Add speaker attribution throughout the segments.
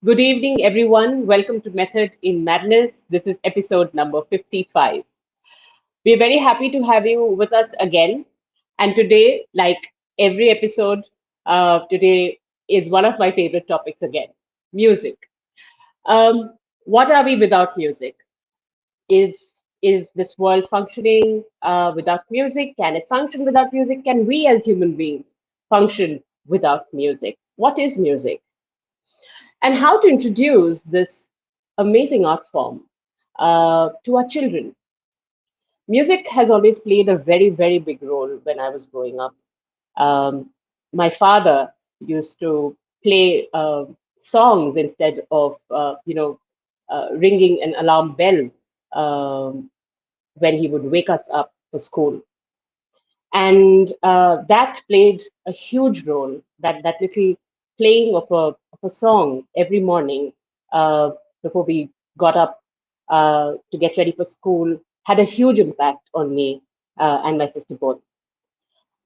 Speaker 1: Good evening, everyone. Welcome to Method in Madness. This is episode number 55. We're very happy to have you with us again. And today, like every episode, today is one of my favorite topics again, music. What are we without music? Is this world functioning without music? Can it function without music? Can we as human beings function without music? What is music? And how to introduce this amazing art form to our children. Music has always played a very, very big role when I was growing up. Um, my father used to play songs instead of, ringing an alarm bell when he would wake us up for school. And that played a huge role. That little playing of a song every morning uh, before we got up to get ready for school had a huge impact on me and my sister both.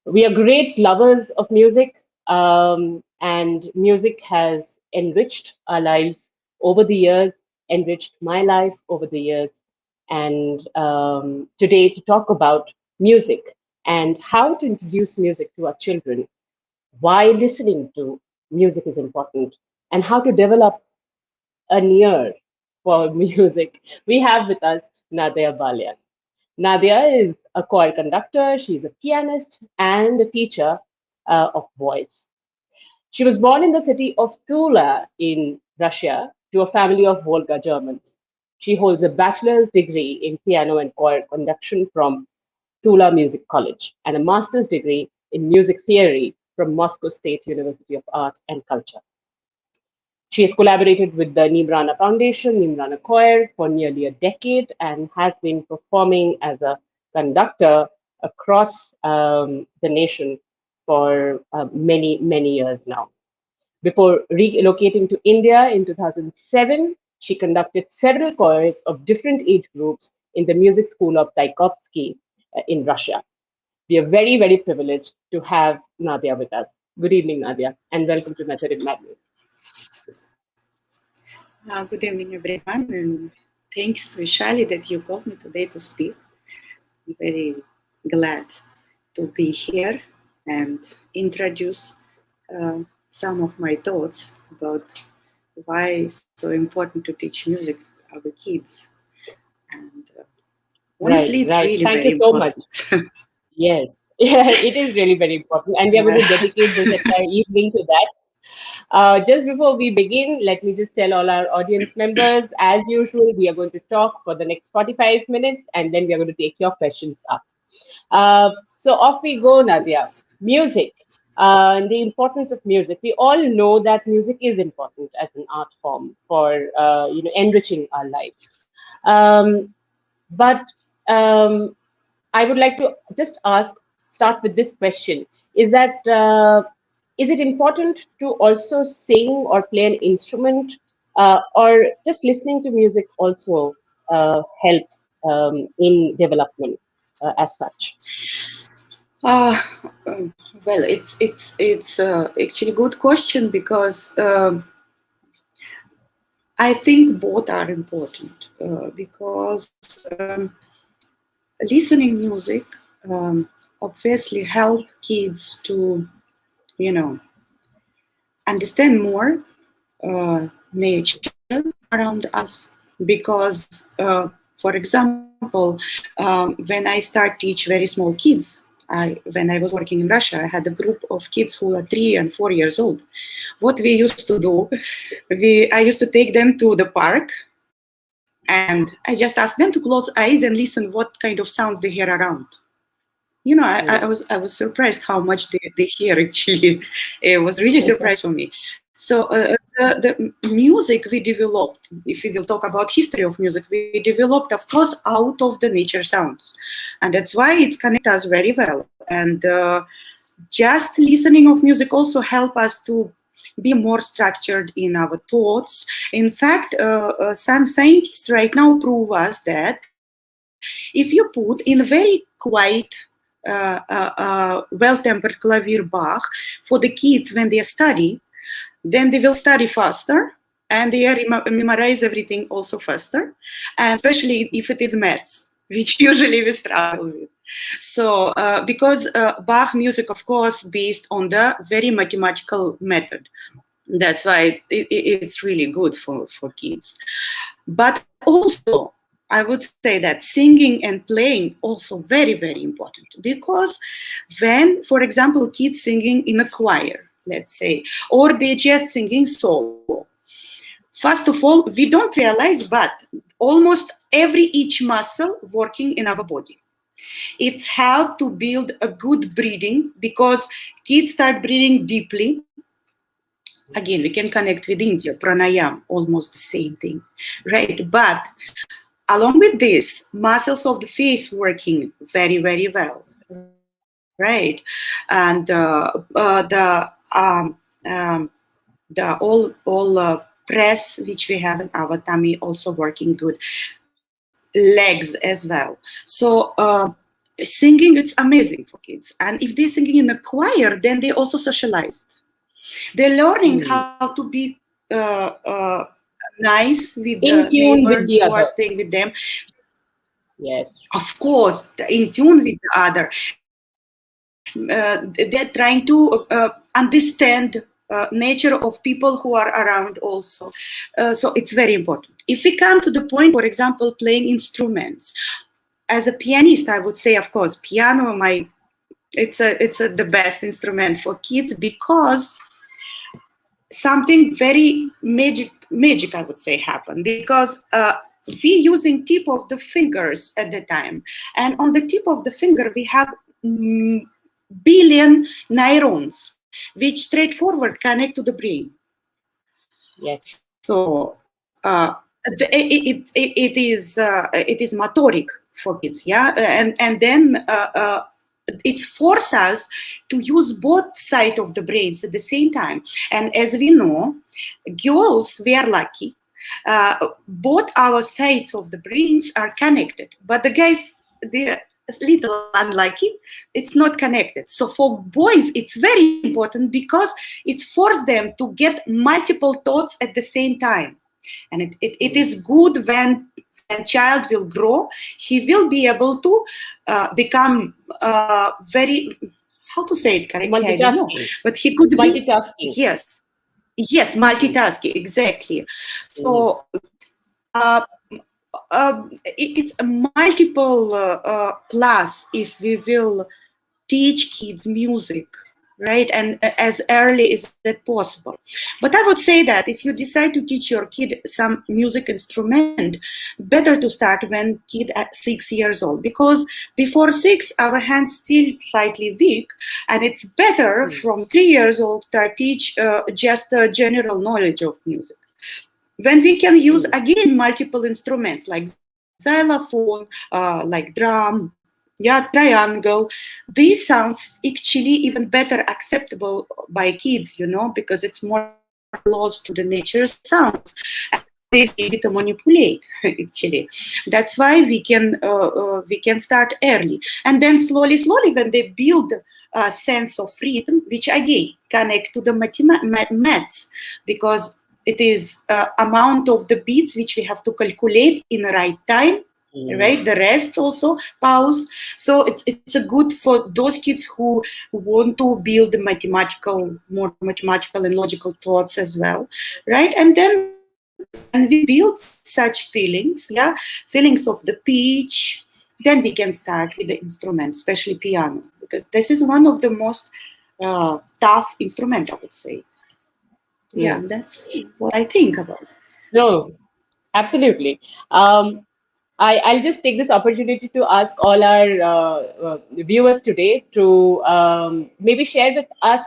Speaker 1: We are great lovers of music, and music has enriched our lives over the years, enriched my life over the years. And today, to talk about music and how to introduce music to our children, why listening to music is important, and how to develop an ear for music, we have with us Nadezda Balyan. Nadia is a choir conductor, she's a pianist and a teacher of voice. She was born in the city of Tula in Russia to a family of Volga Germans. She holds a bachelor's degree in piano and choir conduction from Tula Music College and a master's degree in music theory from Moscow State University of Art and Culture. She has collaborated with the Nimrana Foundation, Nimrana Choir for nearly a decade and has been performing as a conductor across the nation for many, many years now. Before relocating to India in 2007, she conducted several choirs of different age groups in the music school of Tchaikovsky in Russia. We are very, very privileged to have Nadia with us. Good evening, Nadia, and welcome to Method in Madness.
Speaker 2: Good evening, everyone, and thanks, Vaishali, that you called me today to speak. I'm very glad to be here and introduce some of my thoughts about why it's so important to teach music to our kids. And
Speaker 1: Right,
Speaker 2: honestly, it's
Speaker 1: right.
Speaker 2: really
Speaker 1: Thank
Speaker 2: very
Speaker 1: you so much.
Speaker 2: important.
Speaker 1: Yes, yeah, it is really very important, and we are going to dedicate this entire evening to that. Just before we begin, let me just tell all our audience members, as usual, we are going to talk for the next 45 minutes, and then we are going to take your questions up. So off we go, Nadia. Music, and the importance of music. We all know that music is important as an art form for enriching our lives. Um, but I would like to just start with this question: is it important to also sing or play an instrument, or just listening to music also helps in development as such?
Speaker 2: Uh, um, well, it's actually a good question because I think both are important because listening music obviously help kids to, you know, understand more nature around us because, for example, when I start teach very small kids, when I was working in Russia, I had a group of kids who are 3 and 4 years old. What we used to do, I used to take them to the park and I just asked them to close eyes and listen what kind of sounds they hear around. You know, I was surprised how much they hear actually. It was really surprise for me. So the music we developed, if we will talk about history of music, we developed, of course, out of the nature sounds, and that's why it's connect us very well. And just listening of music also help us to be more structured in our thoughts. In fact, some scientists right now prove us that if you put in very quiet well-tempered clavier Bach for the kids when they study, then they will study faster and they memorize everything also faster, and especially if it is maths, which usually we struggle with. So because Bach music, of course, based on the very mathematical method, that's why it's really good for kids. But also, I would say that singing and playing also very, very important, because when, for example, kids singing in a choir, let's say, or they just singing solo, first of all, we don't realize, but almost each muscle working in our body. It's helped to build a good breathing, because kids start breathing deeply. Again, we can connect with India, pranayam, almost the same thing, right? But along with this, muscles of the face working very, very well, right? And the all press which we have in our tummy also working good, legs as well. So singing, it's amazing for kids, and if they're singing in a choir, then they also socialized. They're learning how to be nice with the
Speaker 1: In tune with
Speaker 2: neighbors
Speaker 1: the
Speaker 2: who are
Speaker 1: other.
Speaker 2: staying with them.
Speaker 1: Yes.
Speaker 2: Of course, in tune with the other. They're trying to understand nature of people who are around also. So it's very important. If we come to the point, for example, playing instruments, as a pianist, I would say, of course, piano, it's the best instrument for kids, because something very magic, I would say, happened, because we using tip of the fingers at the time, and on the tip of the finger we have billion neurons which straightforward connect to the brain.
Speaker 1: Yes.
Speaker 2: So it is motoric for kids, yeah, and then it forces us to use both sides of the brains at the same time. And as we know, girls, we are lucky. Both our sides of the brains are connected, but the guys, they're a little unlucky. It's not connected. So for boys, it's very important, because it forces them to get multiple thoughts at the same time. And it is good when child will grow, he will be able to become very, how to say it correctly, I don't know,
Speaker 1: Multitasking.
Speaker 2: but he could be,
Speaker 1: Multitasking.
Speaker 2: yes, multitasking, exactly.
Speaker 1: Mm-hmm.
Speaker 2: So it's a multiple plus if we will teach kids music, right, and as early as that possible. But I would say that if you decide to teach your kid some music instrument, better to start when kid at 6 years old, because before 6 our hands still slightly weak, and it's better from 3 years old start teach just a general knowledge of music. When we can use again multiple instruments like xylophone, like drum, yeah, triangle, these sounds actually even better acceptable by kids, because it's more close to the nature sounds, and it is easy to manipulate. Actually, that's why we can start early, and then slowly when they build a sense of rhythm, which again connect to the maths, because it is amount of the beats which we have to calculate in the right time, right? The rest also pause. So it's a good for those kids who want to build more mathematical and logical thoughts as well, right? And then when we build such feelings, yeah, feelings of the pitch, then we can start with the instrument, especially piano, because this is one of the most tough instrument, I would say. Yeah,
Speaker 1: Mm.
Speaker 2: that's what I think about.
Speaker 1: No, absolutely. I'll just take this opportunity to ask all our viewers today to maybe share with us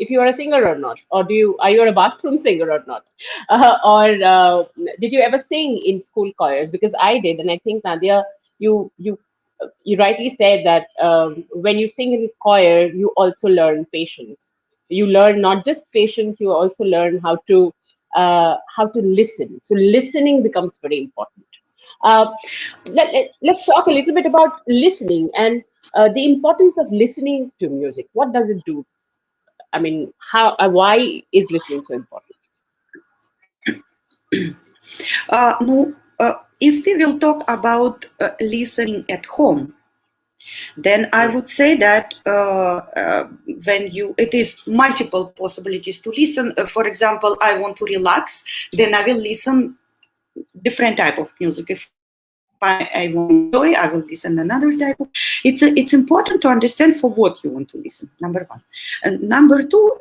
Speaker 1: if you are a singer or not, or are you a bathroom singer or not, or did you ever sing in school choirs? Because I did, and I think Nadia, you rightly said that when you sing in choir, you also learn patience. You learn not just patience, you also learn how to listen. So listening becomes very important. Uh, let's talk a little bit about listening and the importance of listening to music. What does it do? I mean, why is listening so important?
Speaker 2: No, if we will talk about listening at home, then I
Speaker 1: Mm.
Speaker 2: would say that when you, it is multiple possibilities to listen. For example, I want to relax, then I will listen different type of music. If I want to enjoy, I will listen another type of. It's important to understand for what you want to listen. Number one, and number two,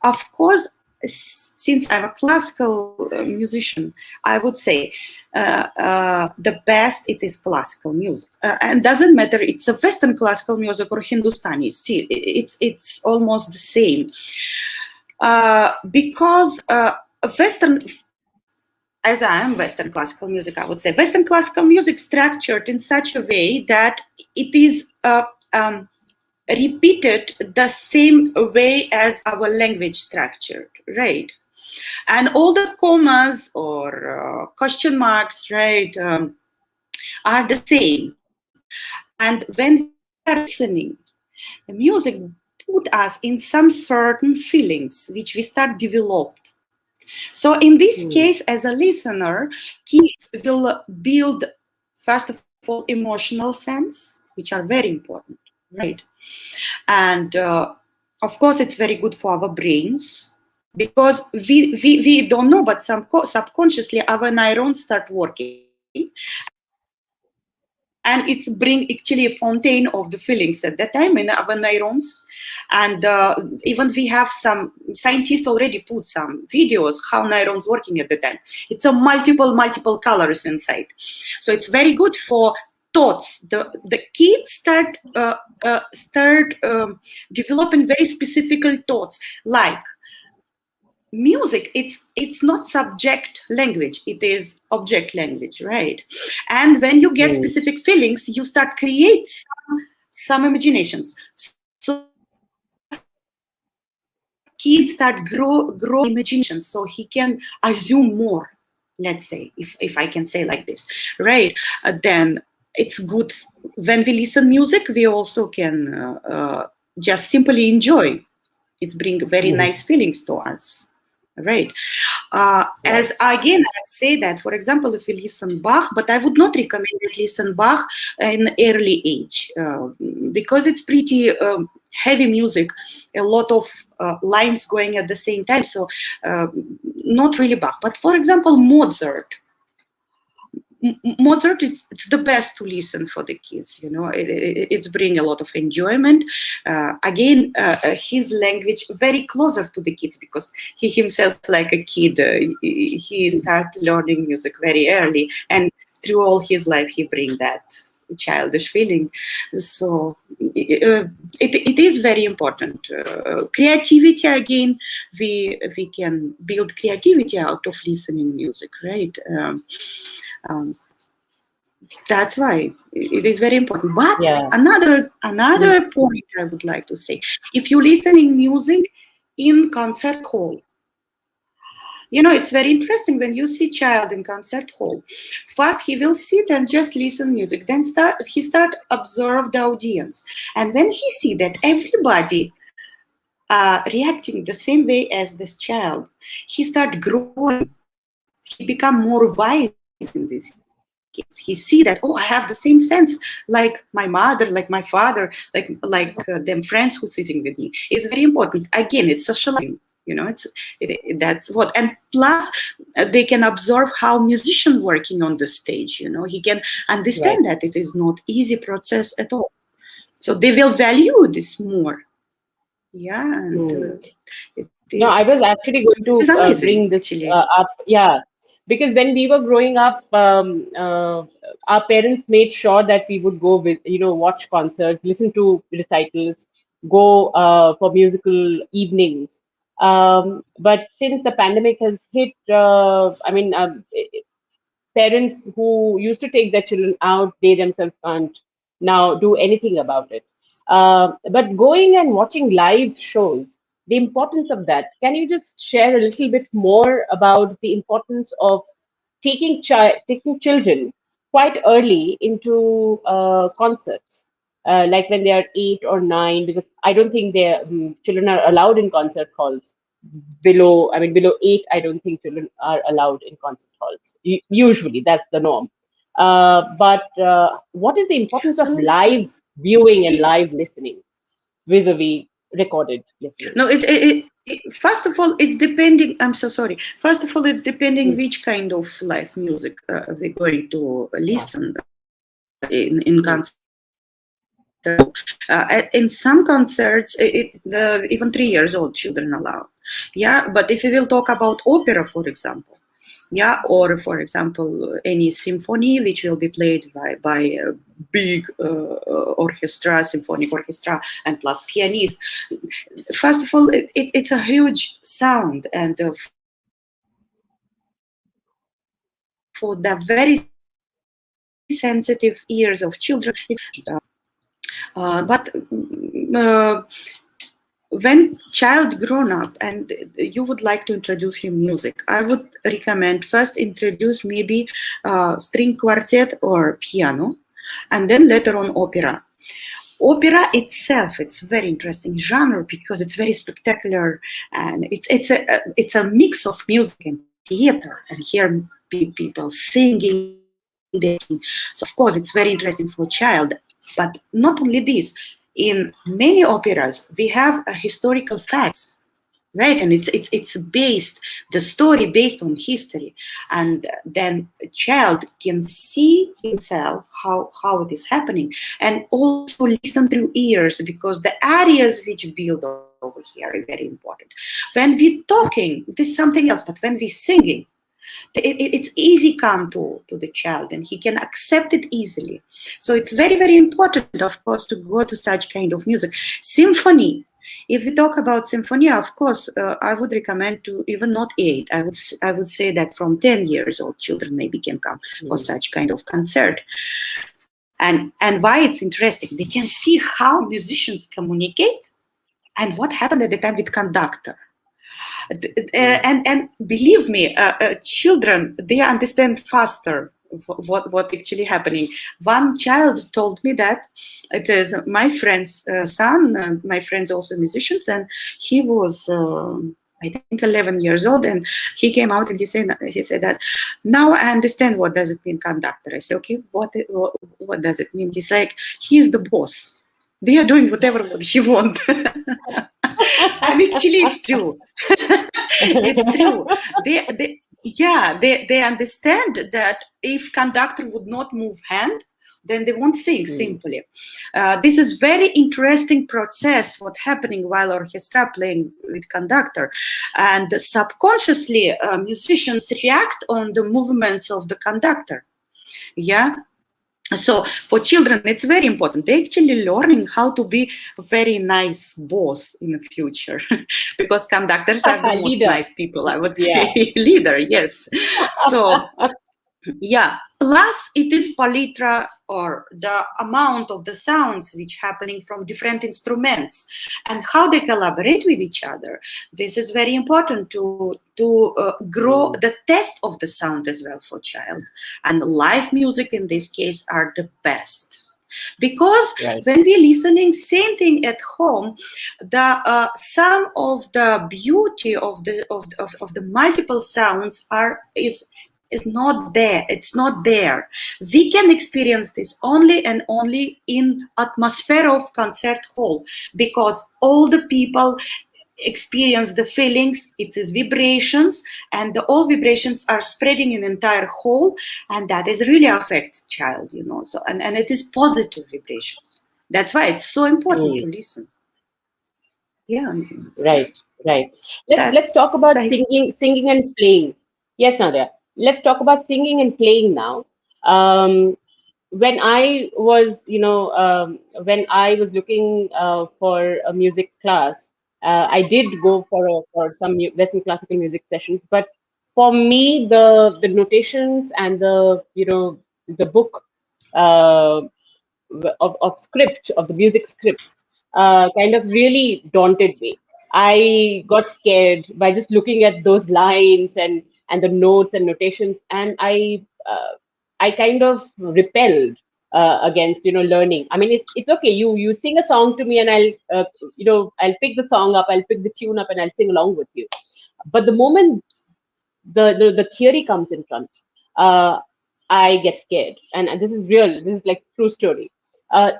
Speaker 2: of course, since I'm a classical musician, I would say the best it is classical music, and doesn't matter it's a Western classical music or Hindustani. Still, it's almost the same because Western, as I am Western classical music, I would say Western classical music structured in such a way that it is repeated the same way as our language structured, right? And all the commas or question marks, right, are the same. And when we are listening, the music put us in some certain feelings which we start developed. So in this
Speaker 1: Mm.
Speaker 2: case, as a listener, kids will build, first of all, emotional sense, which are very important, right? And of course, it's very good for our brains because we don't know, but subconsciously our neurons start working, and it's bring actually a fountain of the feelings at that time in our neurons. And even we have some scientists already put some videos how neurons working at the time. It's a multiple colors inside, so it's very good for thoughts. The kids start developing very specific thoughts, like music, it's not subject language, it is object language, right? And when you get
Speaker 1: Mm.
Speaker 2: specific feelings, you start create some imaginations. So kids start growing imagination, so he can assume more, let's say, if I can say like this, right? Then it's good. When we listen music, we also can just simply enjoy. It's bring very
Speaker 1: Mm.
Speaker 2: nice feelings to us, right? As
Speaker 1: Right.
Speaker 2: again, I say that, for example, if you listen Bach, but I would not recommend that listen Bach in early age because it's pretty heavy music, a lot of lines going at the same time. So uh, not really Bach, but for example, Mozart. Mozart, it's the best to listen for the kids. You know, it's bring a lot of enjoyment. Again, his language very closer to the kids because he himself, like a kid, he started learning music very early, and through all his life, he bring that childish feeling. So it is very important. Creativity again, we can build creativity out of listening music, right? Um, that's why it is very important. But
Speaker 1: Yeah. Mm.
Speaker 2: another point I would like to say: if you listening music in concert hall, you know it's very interesting when you see child in concert hall. First, he will sit and just listen music. Then start observe the audience, and when he see that everybody reacting the same way as this child, he start growing. He become more wise in this case. He see that, oh, I have the same sense like my mother, like my father, like them friends who sitting with me. Is very important. Again, it's socializing. You know, that's what. And plus, they can observe how musician working on the stage. You know, he can
Speaker 1: Right.
Speaker 2: understand that it is not easy process at all. So they will value this more. Yeah, and
Speaker 1: Mm. No,
Speaker 2: it
Speaker 1: I was actually
Speaker 2: is
Speaker 1: going to
Speaker 2: amazing
Speaker 1: bring this
Speaker 2: actually.
Speaker 1: up. Yeah, because when we were growing up, our parents made sure that we would go with, watch concerts, listen to recitals, go for musical evenings. But since the pandemic has hit, parents who used to take their children out, they themselves can't now do anything about it. But going and watching live shows, the importance of that, can you just share a little bit more about the importance of taking children quite early into concerts, like when they are 8 or 9, because I don't think children are allowed in concert halls. below 8, I don't think children are allowed in concert halls. Usually, that's the norm. But what is the importance of
Speaker 2: No,
Speaker 1: live viewing and
Speaker 2: it,
Speaker 1: live listening vis-a-vis recorded listening?
Speaker 2: no. First of all, it's depending. I'm so sorry. First of all, it's depending
Speaker 1: Hmm.
Speaker 2: which kind of live music we're going to
Speaker 1: Ah,
Speaker 2: listen in
Speaker 1: hmm.
Speaker 2: concert. In some concerts, even 3 years old children allowed. Yeah, but if we will talk about opera, for example, yeah, or for example any symphony which will be played by a big orchestra, symphonic orchestra, and plus pianist. First of all, it's a huge sound, and for the very sensitive ears of children, it's but when child grown up and you would like to introduce him music, I would recommend first introduce maybe string quartet or piano, and then later on opera. Opera itself, it's a very interesting genre because it's very spectacular, and it's a mix of music and theater, and here people singing, dancing. So of course it's very interesting for a child. But not only this, in many operas we have historical facts, right? And it's based, the story based on history, and then a child can see himself how it is happening, and also listen through ears, because the areas which build over here are very important. When we talking, this is something else, but when we singing, it's easy come to the child, and he can accept it easily. So it's very, very important, of course, to go to such kind of music. Symphony, if we talk about symphony, of course, I would recommend to even not 8. I would say that from 10 years old children maybe can come for
Speaker 1: Hmm.
Speaker 2: such kind of concert. And why it's interesting, they can see how musicians communicate and what happened at the time with conductor.
Speaker 1: Hmm.
Speaker 2: And believe me, children, they understand faster what actually happening. One child told me that it is my friend's son. My friend's also musicians, and he was. I think 11 years old, and he came out and he said that now I understand what does it mean conductor. I said, okay, what does it mean? He's like, he's the boss. They are doing whatever what he want. And actually it's true. It's true. They understand that if conductor would not move hand, then they won't sing
Speaker 1: Hmm.
Speaker 2: simply. This is very interesting process what happening while orchestra playing with conductor, and subconsciously musicians react on the movements of the conductor. Yeah, so for children it's very important, they actually learning how to be a very nice boss in the future. Because conductors are the most
Speaker 1: Leader.
Speaker 2: nice people, I would say.
Speaker 1: Yeah.
Speaker 2: Leader, yes. So yeah, plus it is palitra, or the amount of the sounds which happening from different instruments and how they collaborate with each other. This is very important to grow
Speaker 1: Hmm.
Speaker 2: the test of the sound as well for child. And live music in this case are the best, because
Speaker 1: Right.
Speaker 2: when we're listening same thing at home, the some of the beauty of the multiple sounds is not there. It's not there. We can experience this only and only in atmosphere of concert hall, because all the people experience the feelings, it is vibrations, and all vibrations are spreading in entire hall, and that is really affect child, so and it is positive vibrations. That's why it's so important
Speaker 1: Hmm.
Speaker 2: to listen. Yeah,
Speaker 1: Right, right. Let's talk
Speaker 2: that's
Speaker 1: about singing and playing. Yes, Nadia. Let's talk about singing and playing now. When I was, when I was looking for a music class, I did go for some Western classical music sessions. But for me, the notations and the book uh, of script, of the music script, kind of really daunted me. I got scared by just looking at those lines and the notes and notations, and I kind of repelled against learning. I mean, it's okay. You sing a song to me, and I'll pick the song up, I'll pick the tune up, and I'll sing along with you. But the moment the theory comes in front, uh, I get scared, and this is real. This is like true story. Uh,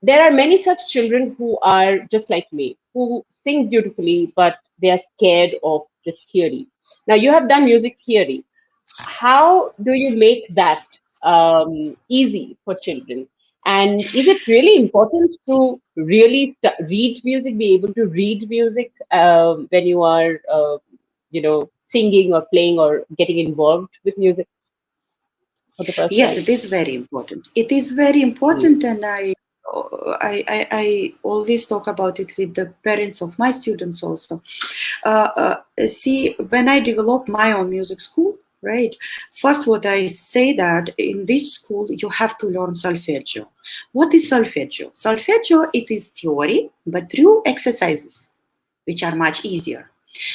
Speaker 1: there are many such children who are just like me, who sing beautifully, but they are scared of the theory. Now, you have done music theory. How do you make that easy for children? And is it really important to really read music, be able to read music when you are, singing or playing or getting involved with music for the first
Speaker 2: Yes,
Speaker 1: time?
Speaker 2: it is very important. It is very
Speaker 1: Mm,
Speaker 2: important, and I always talk about it with the parents of my students also. See, when I develop my own music school, right? First, what I say that in this school you have to learn solfeggio. What is solfeggio? Solfeggio, it is theory, but through exercises, which are much easier.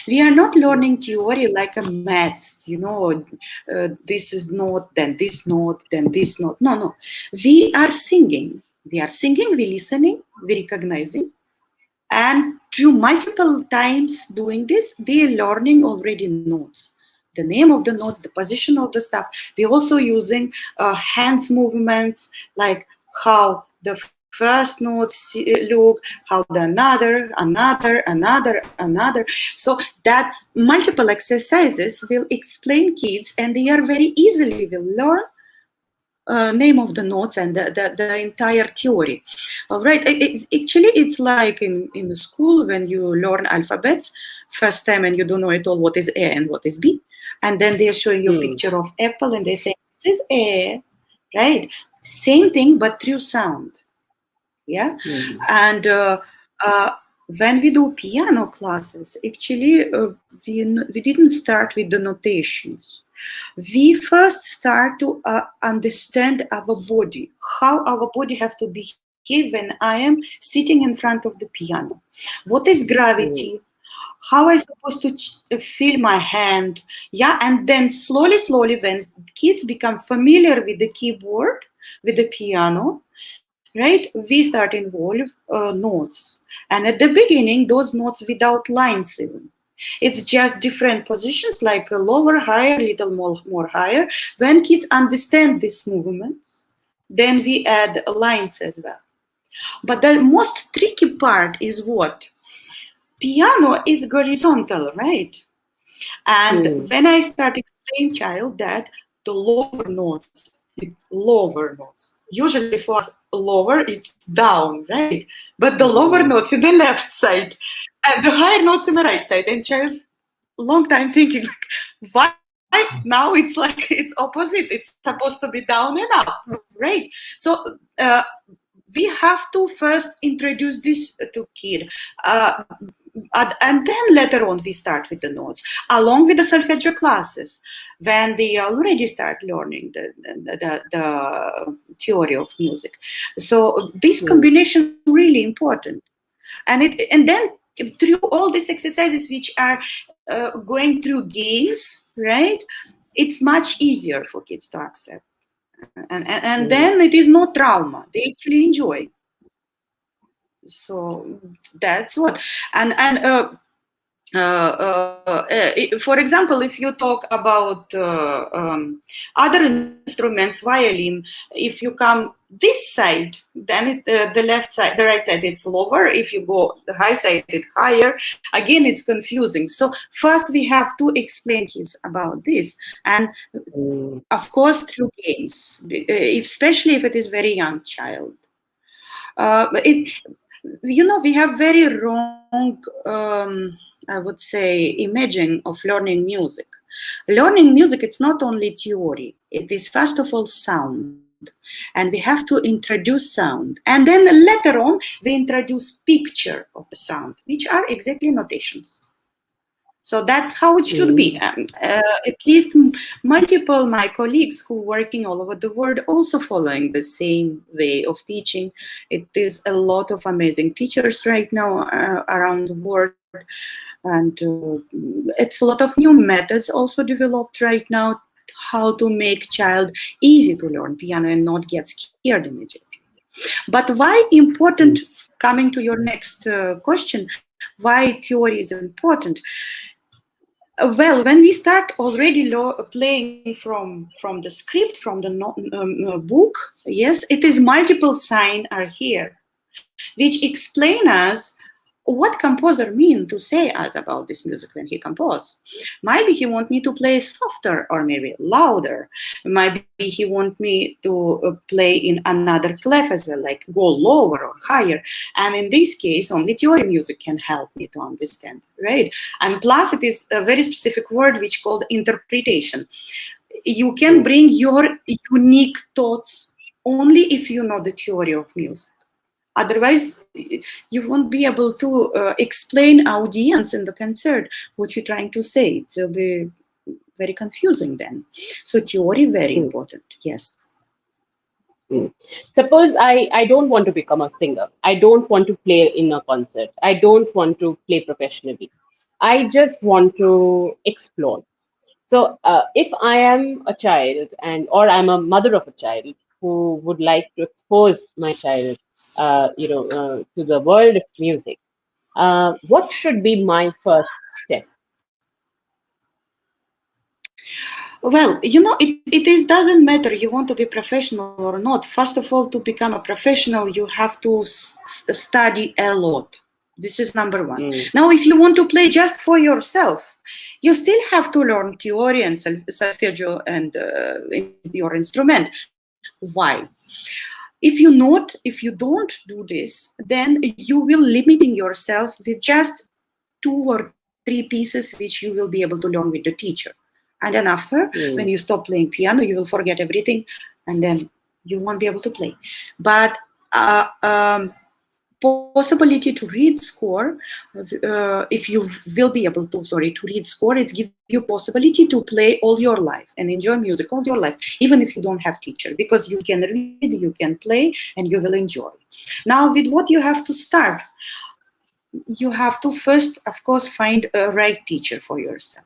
Speaker 2: We are not
Speaker 1: mm,
Speaker 2: learning theory like a maths, this is note, then this note, then this note. No, no. We are singing. We are singing, we listening, we recognizing. And through multiple times doing this, they are learning already notes. The name of the notes, the position of the stuff. We're also using hands movements, like how the first notes look, how the another. So that's multiple exercises will explain kids, and they are very easily will learn name of the notes and the entire theory. All right. Actually, it's like in the school when you learn alphabets first time and you don't know at all what is A and what is B. And then they're showing you a
Speaker 1: mm,
Speaker 2: picture of apple and they say, this is A, right? Same thing, but through sound. Yeah.
Speaker 1: mm,
Speaker 2: And uh, when we do piano classes, actually, we didn't start with the notations. We first start to understand our body, how our body have to behave when I am sitting in front of the piano. What is gravity?
Speaker 1: mm,
Speaker 2: How I supposed to feel my hand? Yeah, and then slowly, when kids become familiar with the keyboard, with the piano, right? We start involve notes, and at the beginning, those notes without lines even. It's just different positions like a lower, higher, little more higher. When kids understand these movements, then we add lines as well. But the most tricky part is what? Piano is horizontal, right? And
Speaker 1: mm,
Speaker 2: when I start explaining child that the lower notes, lower notes. Usually for us, lower it's down, right? But the lower
Speaker 1: mm,
Speaker 2: notes in the left side and the higher notes in the right side. And child, long time thinking, like, why now it's like it's opposite? It's supposed to be down and up, right? So we have to first introduce this to kid. Uh, and then later on we start with the notes along with the solfeggio classes when they already start learning the theory of music. So this
Speaker 1: mm,
Speaker 2: combination really important, and then through all these exercises which are going through games, right? It's much easier for kids to accept, and
Speaker 1: mm,
Speaker 2: then it is no trauma, they actually enjoy. So that's what. And for example, if you talk about other instruments, violin, if you come this side, then the left side, the right side, it's lower. If you go the high side, it's higher. Again, it's confusing. So first, we have to explain kids about this, and
Speaker 1: mm,
Speaker 2: of course, through games, especially if it is very young child. It, we have very wrong, I would say, imaging of learning music. Learning music, it's not only theory, it is first of all sound. And we have to introduce sound. And then later on, we introduce picture of the sound, which are exactly notations. So that's how it should be.
Speaker 1: mm,
Speaker 2: At least multiple my colleagues who working all over the world also following the same way of teaching. It is a lot of amazing teachers right now around the world, and it's a lot of new methods also developed right now. how to make child easy to learn piano and not get scared immediately. But why important, coming to your next question, why theory is important? Well, when we start already playing from the script, from the book, yes, it is multiple signs are here, which explain us what composer mean to say us about this music when he compose. Maybe he want me to play softer or maybe louder. Maybe he want me to play in another clef as well, like go lower or higher. And in this case, only theory music can help me to understand, right? And plus, it is a very specific word which called interpretation. You can bring your unique thoughts only if you know the theory of music. Otherwise, you won't be able to explain audience in the concert what you're trying to say. It will be very confusing then. So theory very important. Yes.
Speaker 1: Suppose I don't want to become a singer. I don't want to play in a concert. I don't want to play professionally. I just want to explore. So if I am a child or I'm a mother of a child who would like to expose my child, to the world of music, what should be my first step?
Speaker 2: Well, it is doesn't matter you want to be professional or not. First of all, to become a professional, you have to study a lot. This is number one. Now, if you want to play just for yourself, you still have to learn theory and solfeggio and your instrument. Why? If you don't do this, then you will limiting yourself with just 2 or 3 pieces which you will be able to learn with the teacher. And then after, when you stop playing piano, you will forget everything, and then you won't be able to play. But possibility to read score, if you will be able to, to read score, it's give you possibility to play all your life and enjoy music all your life, even if you don't have teacher, because you can read, you can play, and you will enjoy. Now, with what you have to start, you have to first, of course, find a right teacher for yourself.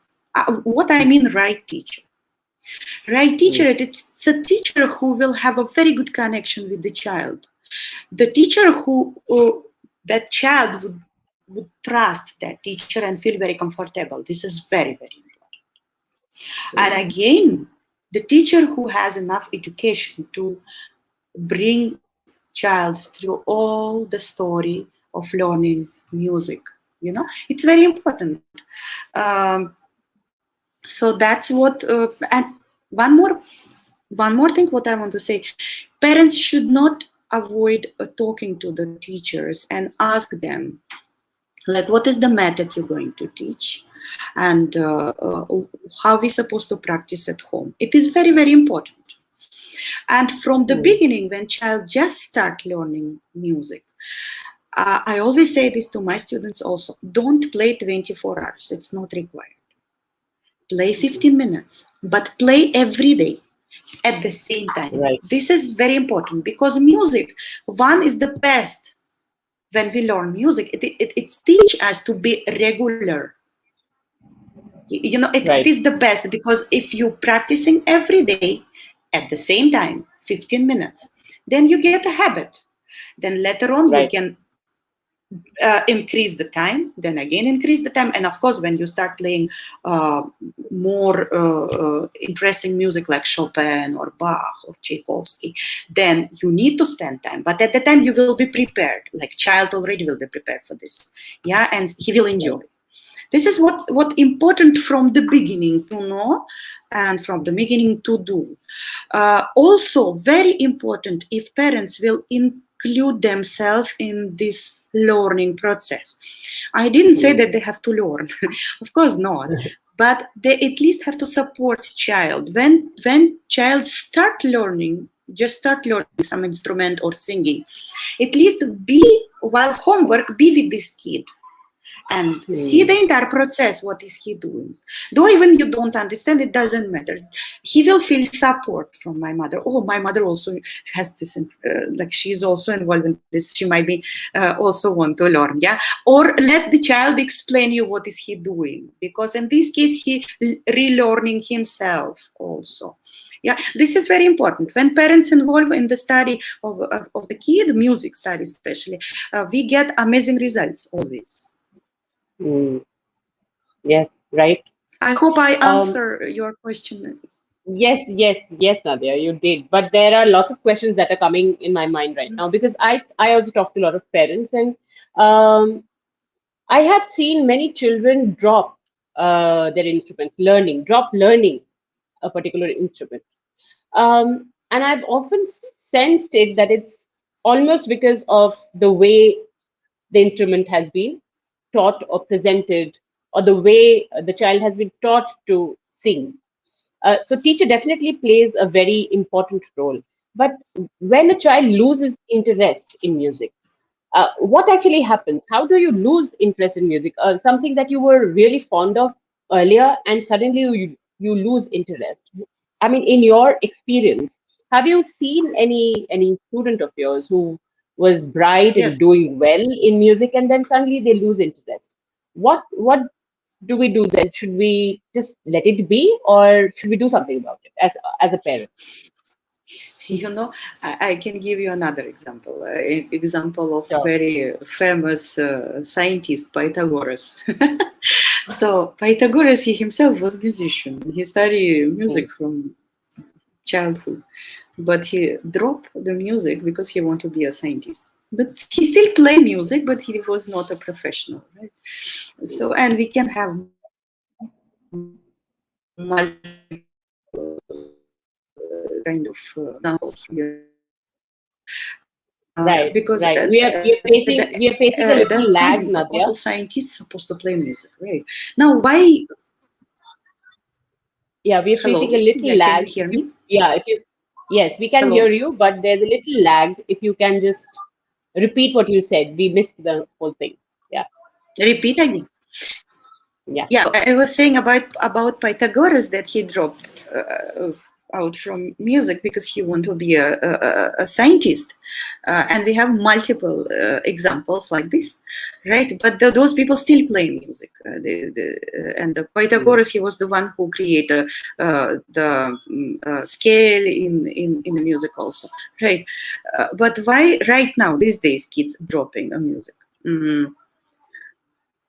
Speaker 2: What I mean right teacher? Right teacher, it's a teacher who will have a very good connection with the child. The teacher who that child would trust that teacher and feel very comfortable. This is very, very important. And again, the teacher who has enough education to bring child through all the story of learning music. It's very important. So that's what. And one more thing. What I want to say, parents should not avoid talking to the teachers and ask them, like, what is the method you're going to teach, and how we supposed to practice at home. It is very, very important. And from the beginning, when child just start learning music, I always say this to my students also: don't play 24 hours. It's not required. Play 15 minutes, but play every day at the same time.
Speaker 1: Right.
Speaker 2: This is very important, because music, one, is the best. When we learn music, it teaches us to be regular. It is the best, because if you're practicing every day at the same time, 15 minutes, then you get a habit. Then later on, you can increase the time, then again increase the time. And of course, when you start playing more interesting music like Chopin or Bach or Tchaikovsky, then you need to spend time. But at the time, you will be prepared. Like child already will be prepared for this. Yeah, and he will enjoy. This is what important from the beginning to know and from the beginning to do. Also, very important if parents will include themselves in this learning process. I didn't say that they have to learn. Of course not. But they at least have to support child. When child start learning some instrument or singing, at least be, while homework, be with this kid. and see the
Speaker 1: mm,
Speaker 2: entire process. What is he doing? Though even you don't understand, it doesn't matter. He will feel support from my mother. Oh, my mother also has this, like she's also involved in this. She might be also want to learn, yeah. Or let the child explain you what is he doing, because in this case he relearning himself also. Yeah, this is very important. When parents involve in the study of the kid, music study especially, we get amazing results always.
Speaker 1: mm. Yes, right.
Speaker 2: I hope I
Speaker 1: Um,
Speaker 2: answer your question.
Speaker 1: yes, Nadia, you did. But there are lots of questions that are coming in my mind right now because I also talk to a lot of parents, and um, I have seen many children drop their instruments, drop learning a particular instrument. And I've often sensed it that it's almost because of the way the instrument has been taught or presented, or the way the child has been taught to sing. So teacher definitely plays a very important role. But when a child loses interest in music, what actually happens? How do you lose interest in music? Something that you were really fond of earlier, and suddenly you lose interest. I mean, in your experience, have you seen any student of yours who was bright and
Speaker 2: Yes.
Speaker 1: doing well in music, and then suddenly they lose interest? What do we do then? Should we just let it be, or should we do something about it as a parent?
Speaker 2: You know, I can give you another example. Example of
Speaker 1: Sure.
Speaker 2: very famous scientist Pythagoras. So Pythagoras, he himself was musician. He studied
Speaker 1: Mm.
Speaker 2: music from childhood, but he dropped the music because he wanted to be a scientist. But he still play music, but he was not a professional, right? So, and we can have multiple kind of examples
Speaker 1: Right,
Speaker 2: because
Speaker 1: right. We are facing a little
Speaker 2: that
Speaker 1: lag,
Speaker 2: time
Speaker 1: Nadia.
Speaker 2: also scientists supposed to play music, right? Now, why?
Speaker 1: Yeah, we are
Speaker 2: Hello,
Speaker 1: facing a little
Speaker 2: yeah, can you
Speaker 1: lag.
Speaker 2: hear me?
Speaker 1: If you, yes, we can hear
Speaker 2: Hello,
Speaker 1: you, but there's a little lag. If you can just repeat what you said, we missed the whole thing. Yeah,
Speaker 2: repeat again.
Speaker 1: yeah.
Speaker 2: Yeah, I was saying about Pythagoras that he dropped out from music because he wanted to be a scientist, and we have multiple examples like this, right? But those people still play music. And the
Speaker 1: Mm.
Speaker 2: Pythagoras, he was the one who created the scale in the music also, right? But why right now these days kids dropping music? Mm,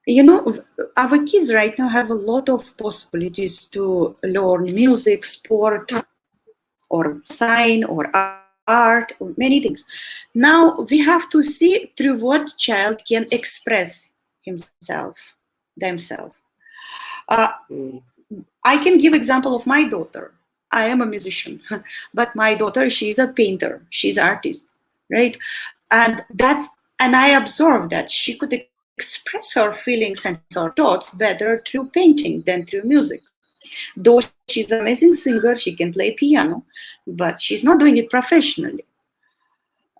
Speaker 2: you know, our kids right now have a lot of possibilities to learn music, sport, or sign, or art, or many things. Now we have to see through what child can express himself, themselves. Uh,
Speaker 1: Mm.
Speaker 2: I can give example of my daughter. I am a musician, but my daughter, she's a painter, she's an artist, right? And I observed that she could express her feelings and her thoughts better through painting than through music. Though she's an amazing singer, she can play piano, but she's not doing it professionally.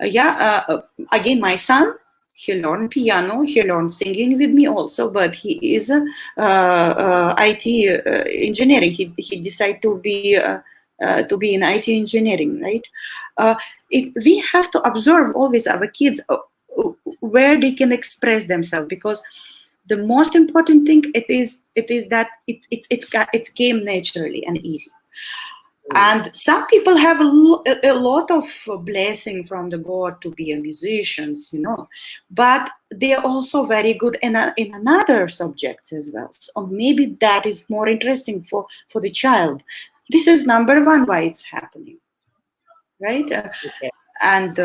Speaker 2: Again, my son, he learned piano, he learned singing with me also, but he is a IT engineering. He decided to be in IT engineering, right? Uh, we have to observe always our kids where they can express themselves, because the most important thing it is that it's came naturally and easy.
Speaker 1: Mm.
Speaker 2: And some people have a lot of blessing from the God to be a musicians, but they are also very good in another subjects as well. So maybe that is more interesting for the child. This is number one why it's happening, right?
Speaker 1: Okay.
Speaker 2: And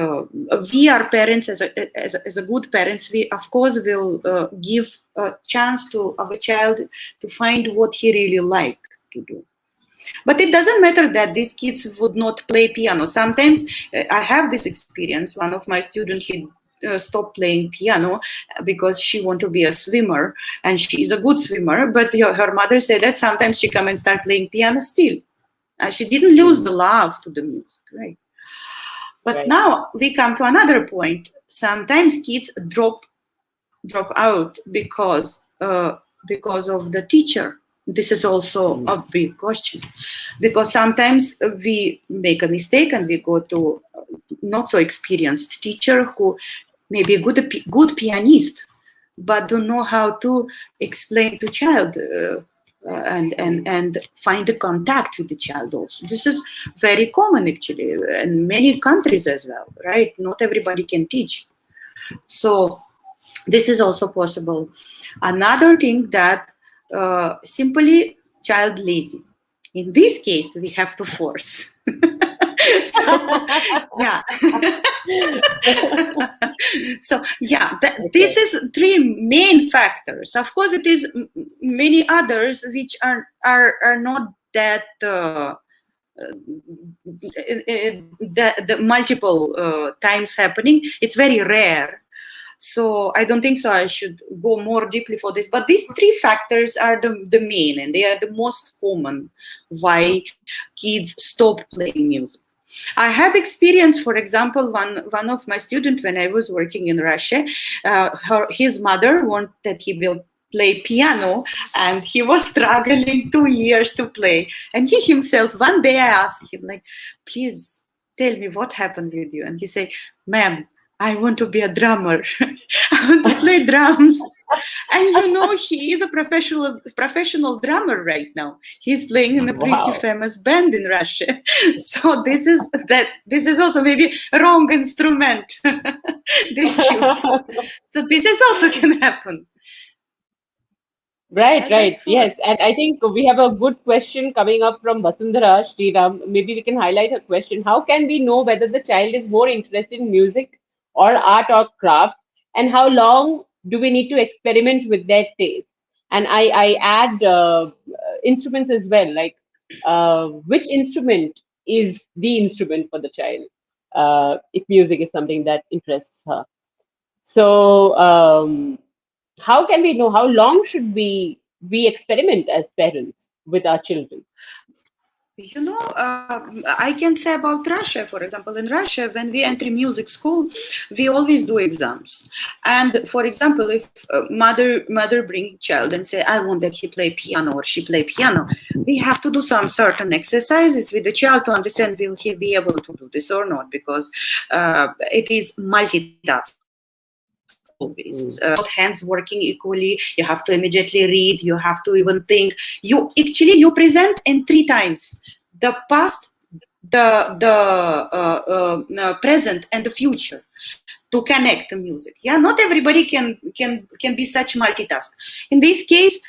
Speaker 2: we are parents, as a good parents, we of course will give a chance to our child to find what he really like to do. But it doesn't matter that these kids would not play piano. Sometimes I have this experience. One of my students, he stopped playing piano because she wanted to be a swimmer, and she is a good swimmer. But her mother said that sometimes she come and start playing piano still. She didn't lose the
Speaker 1: Mm.
Speaker 2: love to the music, right? But
Speaker 1: Right.
Speaker 2: now we come to another point. Sometimes kids drop out because because of the teacher? This is also a big question, because sometimes we make a mistake and we go to not so experienced teacher who may be a good pianist, but don't know how to explain to child and find a contact with the child also. This is very common actually in many countries as well, right? Not everybody can teach. So this is also possible. Another thing that simply child lazy. In this case, we have to force. So yeah. So yeah, this is three main factors. Of course, it is many others which are not that the multiple times happening. It's very rare. So I don't think so I should go more deeply for this. But these three factors are the main, and they are the most common why kids stop playing music. I had experience, for example, one of my students when I was working in Russia, his mother wanted he will play piano, and he was struggling 2 years to play. And he himself, one day I asked him, like, please tell me what happened with you. And he said, ma'am, I want to be a drummer. I want to play drums. And you know, he is a professional drummer right now. He's playing in a pretty famous band in Russia. So this is also maybe wrong instrument they choose. So this is also can happen.
Speaker 1: Right. Yes. And I think we have a good question coming up from Vasundhara Sriram. Maybe we can highlight her question. How can we know whether the child is more interested in music or art or craft? And how long do we need to experiment with their tastes? And I add instruments as well, like which instrument is the instrument for the child if music is something that interests her. So, how can we know how long should we experiment as parents with our children?
Speaker 2: You know, I can say about Russia, for example. In Russia, when we enter music school, we always do exams. And for example, if mother bring child and say, I want that he play piano or she play piano, we have to do some certain exercises with the child to understand will he be able to do this or not, because it is multitask always. Not hands working equally. You have to immediately read. You have to even think. You present in 3 times: the past, the present, and the future, to connect the music. Yeah, not everybody can be such multitask. In this case,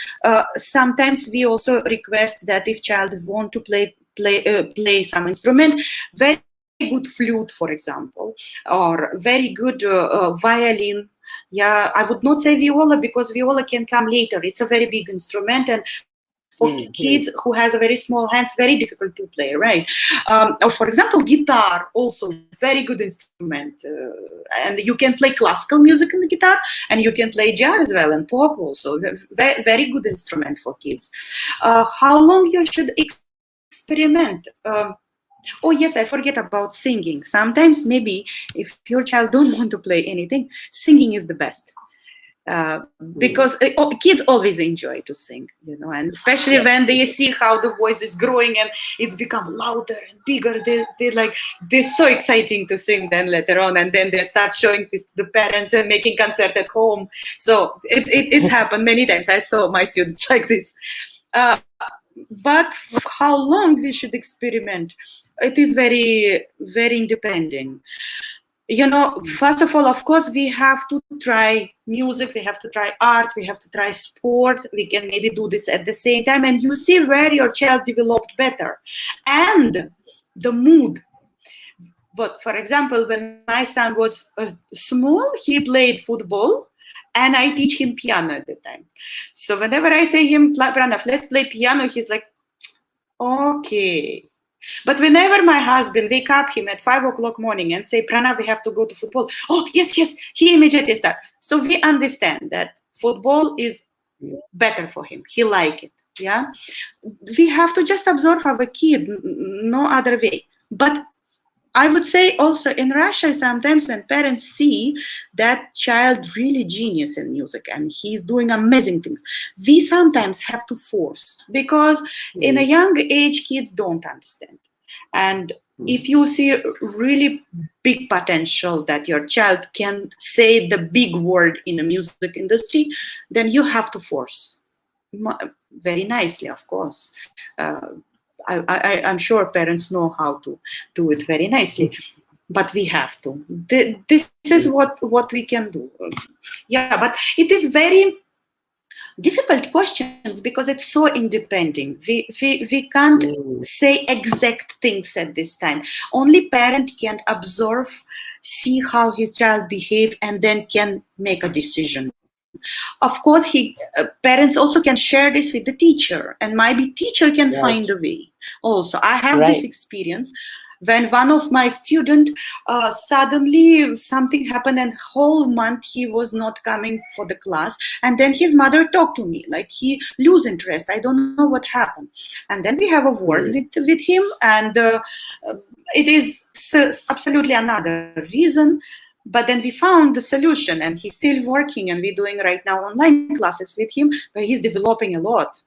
Speaker 2: sometimes we also request that if child want to play some instrument, very good flute, for example, or very good violin. Yeah, I would not say viola, because viola can come later. It's a very big instrument, and for kids who has a very small hands, very difficult to play, right? Or for example, guitar, also very good instrument. And you can play classical music in the guitar, and you can play jazz as well, and pop also. Very, very good instrument for kids. How long you should experiment? Oh yes, I forget about singing. Sometimes maybe if your child don't want to play anything, singing is the best. Because kids always enjoy to sing, you know, and especially when they see how the voice is growing and it's become louder and bigger, they're so exciting to sing then later on, and then they start showing this to the parents and making concert at home. So it's happened many times. I saw my students like this. But how long we should experiment? It is very, very independent. You know, first of all, of course, we have to try music, we have to try art, we have to try sport. We can maybe do this at the same time, and you see where your child developed better. And the mood. But for example, when my son was small, he played football, and I teach him piano at the time. So whenever I say him, Pranav, let's play piano, he's like, okay. But whenever my husband wake up him at 5 o'clock morning and say, Pranav, we have to go to football. Oh, yes, he immediately start. So we understand that football is better for him. He like it. Yeah. We have to just observe our kid, no other way. But I would say also in Russia, sometimes when parents see that child really genius in music and he's doing amazing things, we sometimes have to force because in a
Speaker 1: Mm,
Speaker 2: young age, kids don't understand. And
Speaker 1: mm,
Speaker 2: if you see really big potential that your child can say the big word in a music industry, then you have to force very nicely, of course. I'm sure parents know how to do it very nicely, but we have to. This is
Speaker 1: mm,
Speaker 2: what we can do. Yeah, but it is very difficult questions because it's so independent. We can't
Speaker 1: mm,
Speaker 2: say exact things at this time. Only parent can observe, see how his child behave, and then can make a decision. Of course, parents also can share this with the teacher, and maybe teacher can find a
Speaker 1: right,
Speaker 2: way. Also, I have this
Speaker 1: right.
Speaker 2: experience when one of my student suddenly something happened and whole month he was not coming for the class, and then his mother talked to me like he lose interest. I don't know what happened, and then we have a word
Speaker 1: Mm,
Speaker 2: with him, and uh, it is absolutely another reason, but then we found the solution and he's still working, and we're doing right now online classes with him, but he's developing a lot.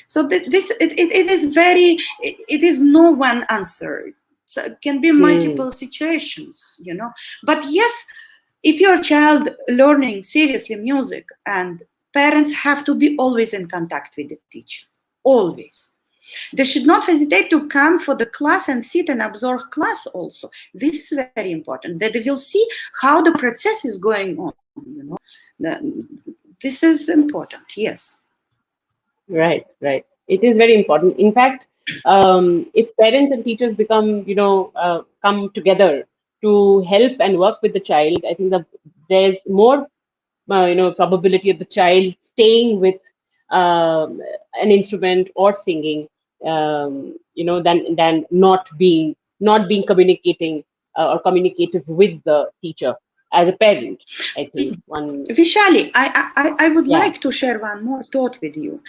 Speaker 2: So it is very, it is no one answer. So it can be
Speaker 1: mm,
Speaker 2: multiple situations, but yes, if your child learning seriously music, and parents have to be always in contact with the teacher, always. They should not hesitate to come for the class and sit and observe class also. This is very important, that they will see how the process is going on. This is important, yes.
Speaker 1: right, right. It is very important. In fact, if parents and teachers become, come together to help and work with the child, I think that there's more, probability of the child staying with an instrument or singing, than not being communicating or communicative with the teacher as a parent. I think one,
Speaker 2: Vishali, I would
Speaker 1: yeah,
Speaker 2: like to share one more thought with you.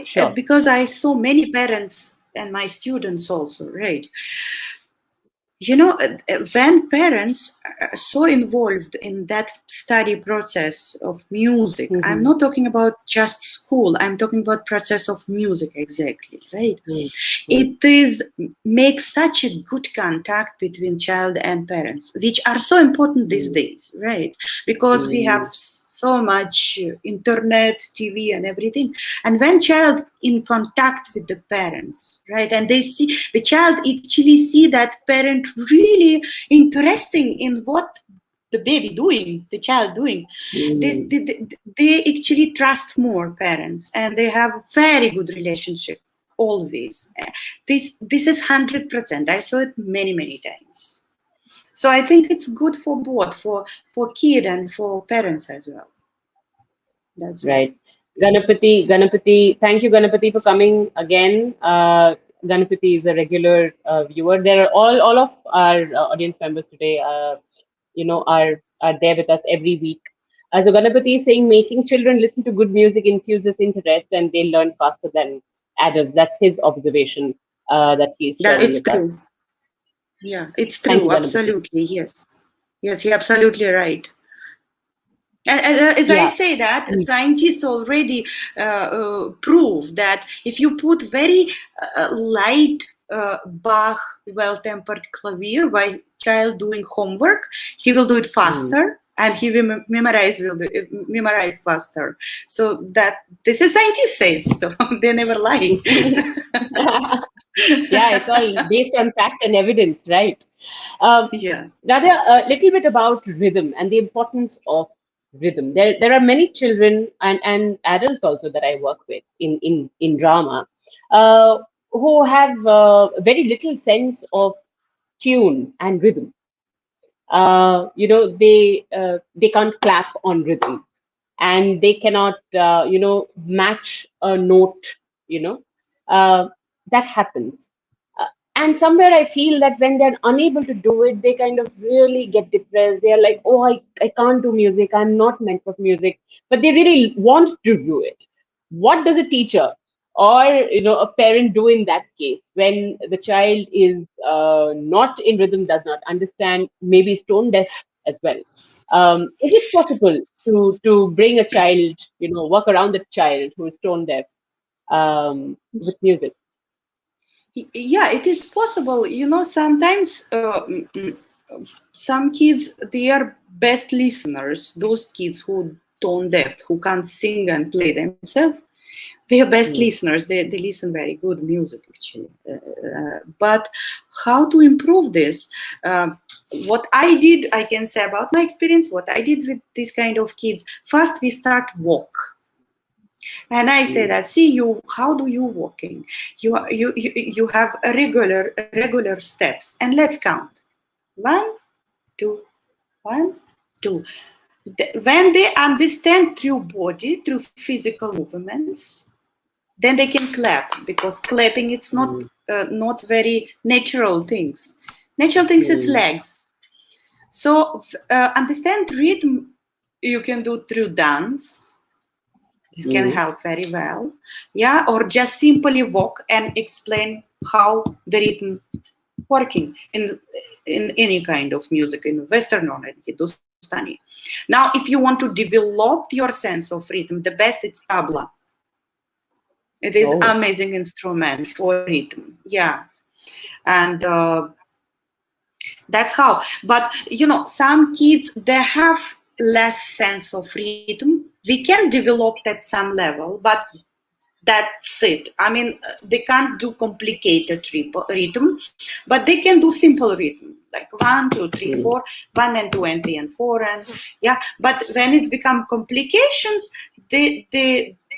Speaker 1: sure.
Speaker 2: Because I saw many parents and my students also, right? When parents are so involved in that study process of music, I'm
Speaker 1: Hmm.
Speaker 2: not talking about just school, I'm talking about process of music exactly, right?
Speaker 1: Hmm. Hmm.
Speaker 2: It is makes such a good contact between child and parents, which are so important these
Speaker 1: Hmm.
Speaker 2: days, right? Because we have
Speaker 1: Hmm.
Speaker 2: so much internet, TV, and everything. And when child in contact with the parents, right, and they see the child actually see that parent really interesting in what the baby doing, the child doing, this
Speaker 1: Hmm.
Speaker 2: they actually trust more parents, and they have very good relationship always. This is 100%. I saw it many times. So I think it's good for both, for kid and for parents as well. That's why.
Speaker 1: Right. Ganapati, thank you, Ganapati, for coming again. Ganapati is a regular viewer. There are all of our audience members today, are there with us every week. So Ganapati is saying making children listen to good music infuses interest and they learn faster than adults. That's his observation that he's
Speaker 2: That
Speaker 1: sharing
Speaker 2: it's
Speaker 1: with us.
Speaker 2: true. Yeah, it's
Speaker 1: Thank
Speaker 2: true.
Speaker 1: you, Ganapati.
Speaker 2: Absolutely. Yes. Yes, you're absolutely right. As I
Speaker 1: Yeah.
Speaker 2: say that,
Speaker 1: Mm,
Speaker 2: scientists already prove that if you put very light Bach well-tempered clavier while child doing homework, he will do it
Speaker 1: mm.
Speaker 2: faster and he will memorize faster. So that this is scientist says so. They never lie.
Speaker 1: Yeah, it's all based on fact and evidence, right? Um,
Speaker 2: Yeah.
Speaker 1: Nadia, a little bit about rhythm and the importance of rhythm. There are many children and adults also that I work with in drama uh, who have very little sense of tune and rhythm. They can't clap on rhythm, and they cannot match a note. You know, uh, that happens. Uh, and somewhere I feel that when they're unable to do it, they kind of really get depressed. They are like, oh, I can't do music. I'm not meant for music, but they really want to do it. What does a teacher? or a parent do in that case when the child is not in rhythm, does not understand, maybe is tone deaf as well? Is it possible to bring a child, work around a child who is tone deaf with music?
Speaker 2: Yeah, it is possible. Sometimes some kids, they are best listeners. Those kids who tone deaf, who can't sing and play themselves, they are best
Speaker 1: Mm.
Speaker 2: listeners. They listen very good music, actually. But how to improve this? What I did, I can say about my experience, what I did with this kind of kids, first we start walk. And I say
Speaker 1: Mm.
Speaker 2: that, see, you, how do you walking? You have a regular steps, and let's count. One, two, one, two. When they understand through body, through physical movements, then they can clap, because clapping, it's
Speaker 1: Mm.
Speaker 2: not very natural things. Natural things, it's
Speaker 1: Mm.
Speaker 2: legs. So understand rhythm you can do through dance. This can
Speaker 1: Mm.
Speaker 2: help very well. Yeah, or just simply walk and explain how the rhythm working in any kind of music, in Western or in Hindustani. Now, if you want to develop your sense of rhythm, the best it's tabla. It is
Speaker 1: Oh.
Speaker 2: amazing instrument for rhythm. Yeah, and that's how. But some kids, they have less sense of rhythm. We can develop at some level, but that's it. I mean, they can't do complicated rhythm, but they can do simple rhythm, like 1, 2, 3, 4,
Speaker 1: Mm.
Speaker 2: 1 and 2 and 3 and 4, and yeah. But when it's become complications, they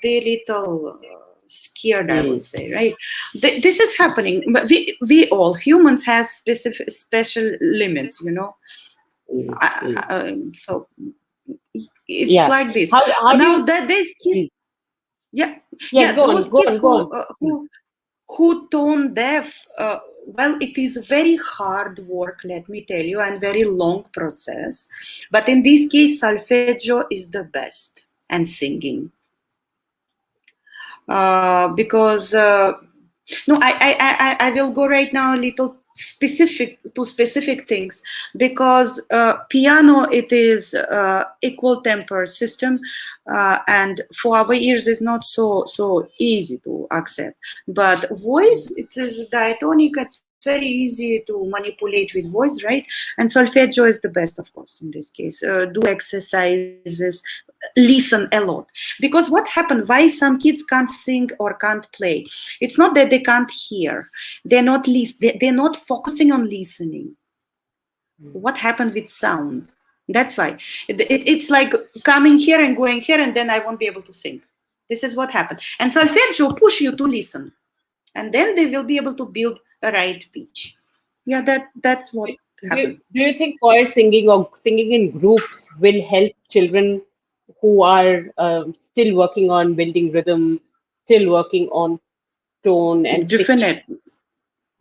Speaker 2: little scared, I would
Speaker 1: Mm.
Speaker 2: say, right? This is happening. But we all humans has specific special limits,
Speaker 1: Mm. Mm.
Speaker 2: so it's
Speaker 1: Yeah.
Speaker 2: like this.
Speaker 1: How do
Speaker 2: Now
Speaker 1: you?
Speaker 2: that these kids,
Speaker 1: Mm.
Speaker 2: yeah,
Speaker 1: Yes,
Speaker 2: yeah,
Speaker 1: go on,
Speaker 2: those
Speaker 1: go
Speaker 2: kids
Speaker 1: on, go on. Mm.
Speaker 2: who tone deaf, well, it is very hard work, let me tell you, and very long process. But in this case, solfeggio is the best, and singing, because no, I will go right now a little specific to specific things, because piano, it is equal temper system, and for our ears is not so easy to accept. But voice, it is diatonic. It's very easy to manipulate with voice, right? And solfeggio is the best, of course, in this case. Do exercises, listen a lot, because what happened, why some kids can't sing or can't play, it's not that they can't hear, they're not focusing on listening.
Speaker 1: Mm.
Speaker 2: What happened with sound? That's why it's like coming here and going here, and then I won't be able to sing. This is what happened. And solfeggio push you to listen, and then they will be able to build a right pitch. Yeah, that's what happened.
Speaker 1: Do you think choir singing or singing in groups will help children who are still working on building rhythm, still working on tone and pitch?
Speaker 2: Definite,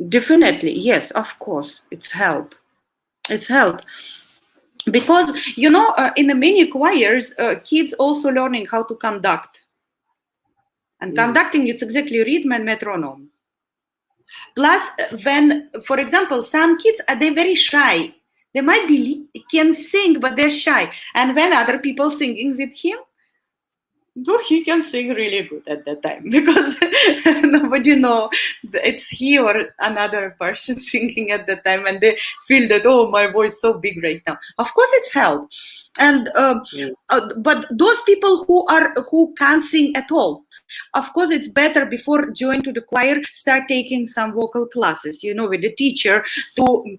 Speaker 2: definitely, yes, of course, it's help because in the many choirs, kids also learning how to conduct, and
Speaker 1: Mm.
Speaker 2: conducting, it's exactly rhythm and metronome. Plus, when, for example, some kids are, they very shy, they might be can sing, but they're shy, and when other people singing with him, though he can sing really good at that time, because nobody know it's he or another person singing at that time, and they feel that, oh, my voice so big right now. Of course it's help. And
Speaker 1: Mm.
Speaker 2: but those people who can't sing at all, of course it's better, before join to the choir, start taking some vocal classes, with the teacher, to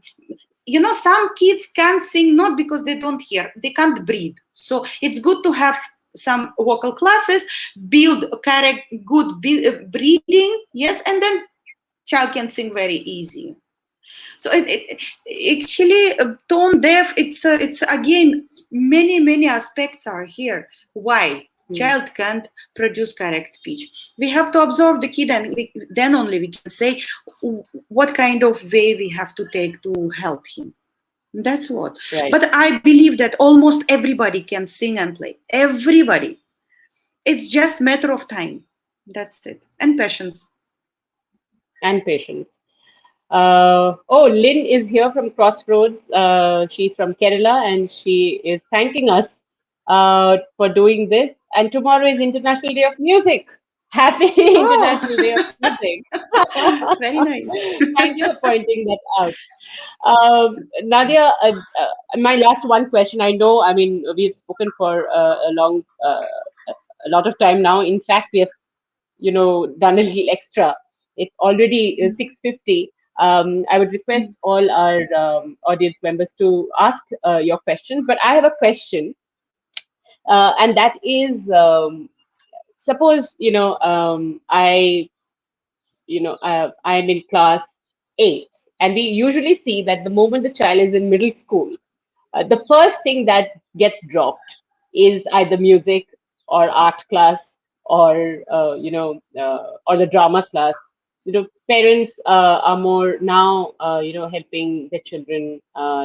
Speaker 2: some kids can't sing, not because they don't hear, they can't breathe. So it's good to have some vocal classes, build correct good breathing, yes, and then child can sing very easy. So actually, tone deaf, it's again, many aspects are here. Why
Speaker 1: Mm.
Speaker 2: child can't produce correct pitch? We have to observe the kid, and then only we can say what kind of way we have to take to help him. That's what.
Speaker 1: Right.
Speaker 2: But I believe that almost everybody can sing and play. Everybody. It's just matter of time. That's it. And patience.
Speaker 1: And patience. Oh, Lynn is here from Crossroads. She's from Kerala and she is thanking us for doing this. And tomorrow is International Day of Music. Happy International Day of
Speaker 2: Oh,
Speaker 1: Music.
Speaker 2: very nice.
Speaker 1: Thank you for pointing that out. Nadia, my last one question. I know, I mean, we've spoken for a lot of time now. In fact, we have done a little extra. It's already 6:50. I would request all our audience members to ask your questions, but I have a question, and that is, suppose I'm in class 8, and we usually see that the moment the child is in middle school, the first thing that gets dropped is either music or art class or or the drama class. Parents are more now helping their children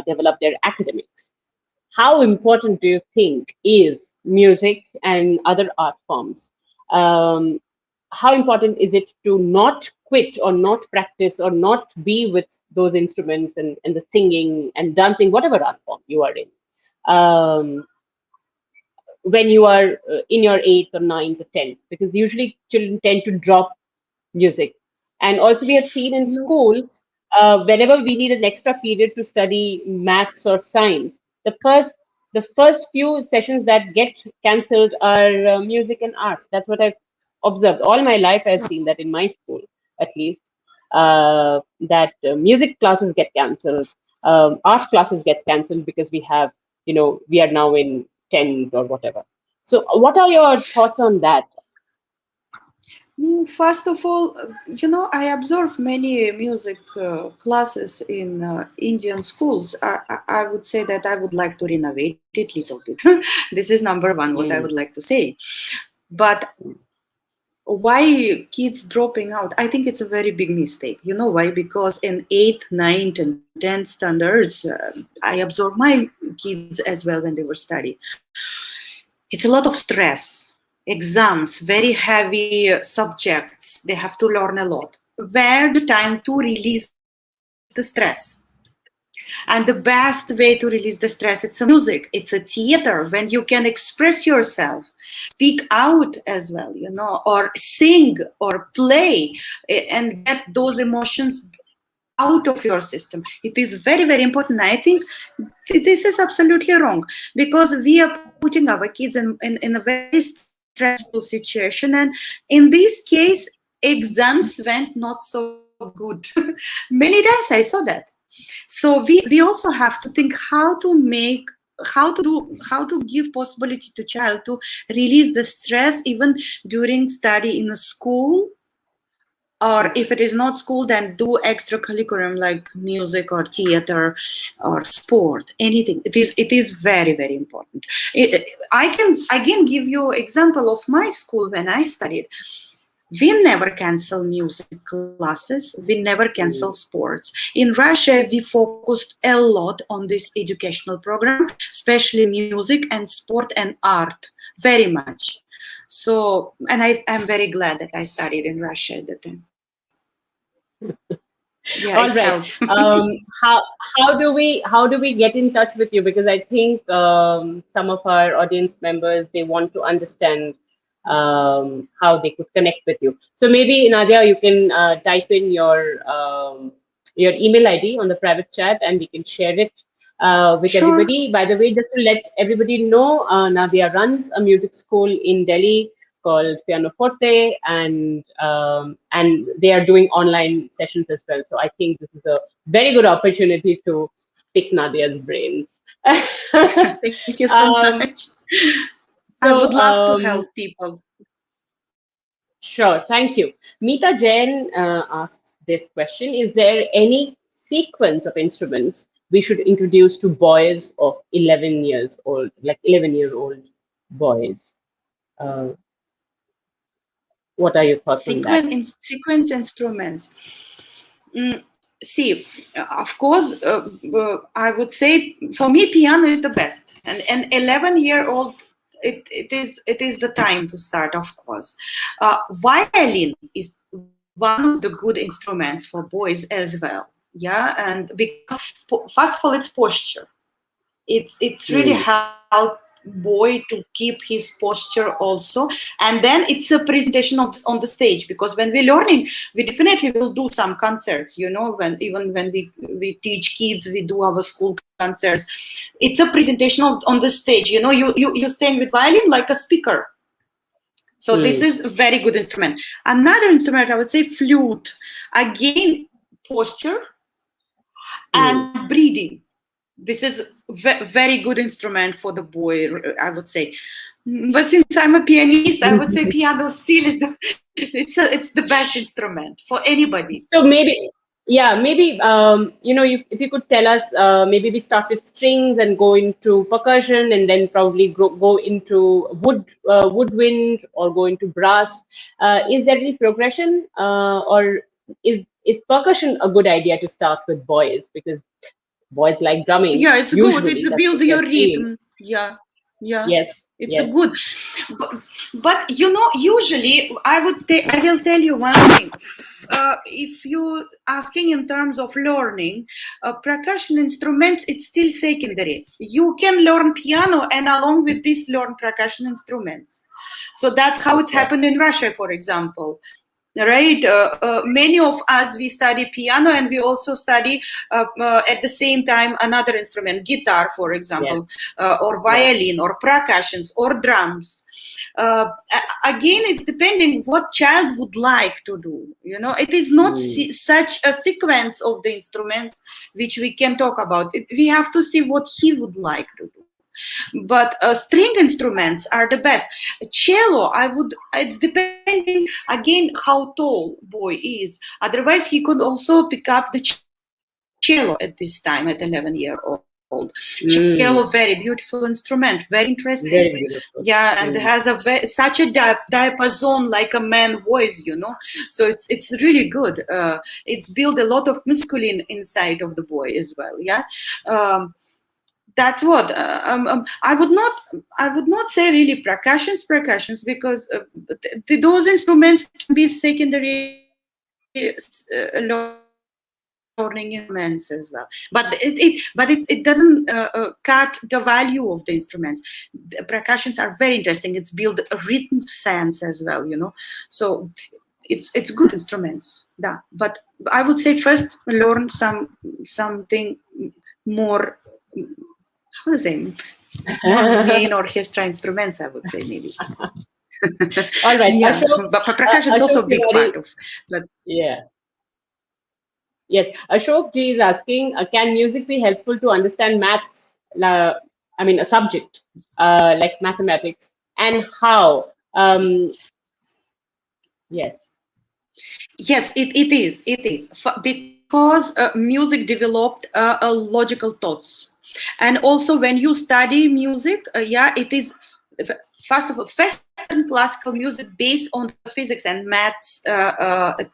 Speaker 1: develop their academics. How important do you think is music and other art forms? um, how important is it to not quit or not practice or not be with those instruments and the singing and dancing, whatever art form you are in, when you are in your eighth or ninth or tenth? Because usually children tend to drop music. And also, we have seen in
Speaker 2: No,
Speaker 1: schools, whenever we need an extra period to study maths or science, the first few sessions that get cancelled are music and art. That's what I've observed all my life. I've seen that in my school, at least, that music classes get cancelled, art classes get cancelled because we are now in 10th or whatever. So, what are your thoughts on that?
Speaker 2: First of all, I observe many music classes in Indian schools. I would say that I would like to renovate it a little bit. This is number one, what I would
Speaker 1: Mm.
Speaker 2: like to say. But why kids dropping out? I think it's a very big mistake. You know why? Because in 8th, 9th, and 10th standards, I observe my kids as well when they were studying. It's a lot of stress, exams, very heavy subjects. They have to learn a lot. Where the time to release the stress? And the best way to release the stress, it's a music, it's a theater when you can express yourself, speak out as well, or sing or play and get those emotions out of your system. It is very, very important. I think this is absolutely wrong because we are putting our kids in a very stressful situation. And in this case, exams went not so good. Many times I saw that. So we also have to think how to give possibility to child to release the stress even during study in a school, or if it is not school, then do extra curriculum like music or theater or sport, anything. It is very, very important. I can again give you example of my school. When I studied, we never cancel music classes, we never cancel
Speaker 1: Mm.
Speaker 2: sports. In Russia, we focused a lot on this educational program, especially music and sport and art, very much. So, and I'm very glad that I studied in Russia at that time. Yeah, it's
Speaker 1: All
Speaker 2: help.
Speaker 1: right. How how do we get in touch with you? Because I think some of our audience members, they want to understand how they could connect with you. So maybe Nadia, you can type in your email ID on the private chat, and we can share it with
Speaker 2: Sure.
Speaker 1: everybody. By the way, just to let everybody know, Nadia runs a music school in Delhi called Pianoforte, and they are doing online sessions as well. So I think this is a very good opportunity to pick Nadia's brains.
Speaker 2: Thank you so
Speaker 1: um,
Speaker 2: much. I would
Speaker 1: so
Speaker 2: love to help people.
Speaker 1: sure, thank you. Meeta Jain asks this question: is there any sequence of instruments we should introduce to boys of 11 years old, like 11-year-old boys? Uh, what are your thoughts on that?
Speaker 2: Sequence instruments. Mm, See, of course, I would say for me, piano is the best. And an 11-year-old it is the time to start, of course. Violin is one of the good instruments for boys as well. Yeah, and because first of all, it's posture. It's really
Speaker 1: Mm.
Speaker 2: help boy to keep his posture also, and then it's a presentation of this on the stage, because when we're learning, we definitely will do some concerts, when even when we teach kids, we do our school concerts. It's a presentation of on the stage, you're staying with violin like a speaker. So this
Speaker 1: Mm.
Speaker 2: is a very good instrument. Another instrument, I would say, flute. Again, posture
Speaker 1: Mm.
Speaker 2: and breathing. This is very good instrument for the boy, I would say. But since I'm a pianist, I would say piano still is it's the best instrument for anybody.
Speaker 1: So maybe, yeah, maybe if you could tell us, maybe we start with strings and go into percussion, and then probably go into woodwind, or go into brass. Is there any progression, or is percussion a good idea to start with boys, because boys like drumming
Speaker 2: Yeah, it's good. It's
Speaker 1: usually.
Speaker 2: a
Speaker 1: That's what
Speaker 2: build
Speaker 1: they're
Speaker 2: your
Speaker 1: saying.
Speaker 2: rhythm. Yeah, yeah,
Speaker 1: Yes,
Speaker 2: it's a
Speaker 1: yes.
Speaker 2: good. But usually I will tell you one thing. If you asking in terms of learning, percussion instruments, it's still secondary. You can learn piano and along with this learn percussion instruments. So that's how it's
Speaker 1: Okay.
Speaker 2: happened in Russia, for example. Right, many of us, we study piano and we also study at the same time another instrument, guitar, for example,
Speaker 1: Yes.
Speaker 2: or
Speaker 1: Yeah.
Speaker 2: violin or percussions or drums. Again, it's depending what child would like to do. It is not
Speaker 1: Mm.
Speaker 2: such a sequence of the instruments which we can talk about. We have to see what he would like to do. But string instruments are the best. Cello, it's depending again how tall boy is. Otherwise, he could also pick up the cello at this time at 11-year-old. Cello, very beautiful
Speaker 1: Mm.
Speaker 2: instrument, very interesting.
Speaker 1: Very
Speaker 2: Yeah, and
Speaker 1: beautiful.
Speaker 2: has
Speaker 1: Mm.
Speaker 2: such a diapason like a man voice. So it's really good. It's built a lot of muscle inside of the boy as well. Yeah. Um, that's what I would not say really percussions, because those instruments can be secondary learning instruments as well, but it doesn't cut the value of the instruments. The percussions are very interesting. It's built a rhythm sense as well. So it's good instruments, yeah. But I would say first learn something more, how to say, more main orchestra instruments, I would say, maybe.
Speaker 1: All right,
Speaker 2: Yeah,
Speaker 1: Ashok.
Speaker 2: but percussion is also
Speaker 1: Ashok
Speaker 2: a big
Speaker 1: Tiwari.
Speaker 2: part of. But
Speaker 1: Yeah. Yes. Ashok ji is asking, can music be helpful to understand maths? I mean, a subject like mathematics, and how? Yes.
Speaker 2: yes, it is because music developed logical thoughts, and also when you study music, yeah, it is first of all Western classical music based on the physics and maths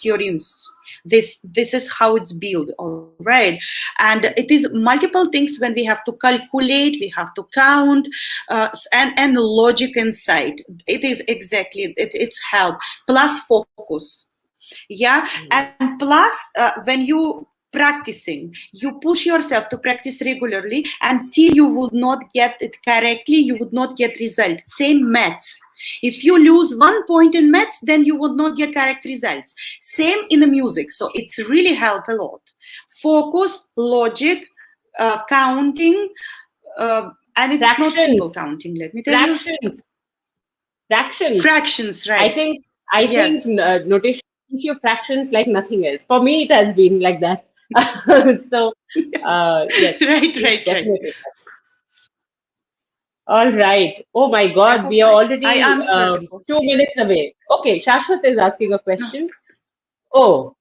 Speaker 2: theorems. This is how it's built, all right. And it is multiple things when we have to calculate, we have to count, and logic inside. It is exactly it's help plus focus. Yeah,
Speaker 1: Mm.
Speaker 2: and plus when you practicing, you push yourself to practice regularly until you would not get it correctly, you would not get result. Same maths, if you lose 1 point in maths, then you would not get correct results. Same in the music, so it's really help a lot. Focus, logic, counting, and it's not simple
Speaker 1: Fractions.
Speaker 2: counting, let me tell you.
Speaker 1: Fractions. Fractions.
Speaker 2: Fractions,
Speaker 1: I
Speaker 2: right?
Speaker 1: think. I think
Speaker 2: Yes.
Speaker 1: notation teach you fractions like nothing else. For me, it has been like that. So, yes,
Speaker 2: Right,
Speaker 1: yes,
Speaker 2: right, right.
Speaker 1: definitely. All right. Oh my
Speaker 2: I
Speaker 1: God,
Speaker 2: hope
Speaker 1: we are
Speaker 2: I
Speaker 1: already
Speaker 2: answered the
Speaker 1: 2 minutes away. Okay, Shashwat is asking a
Speaker 2: no.
Speaker 1: question. Oh,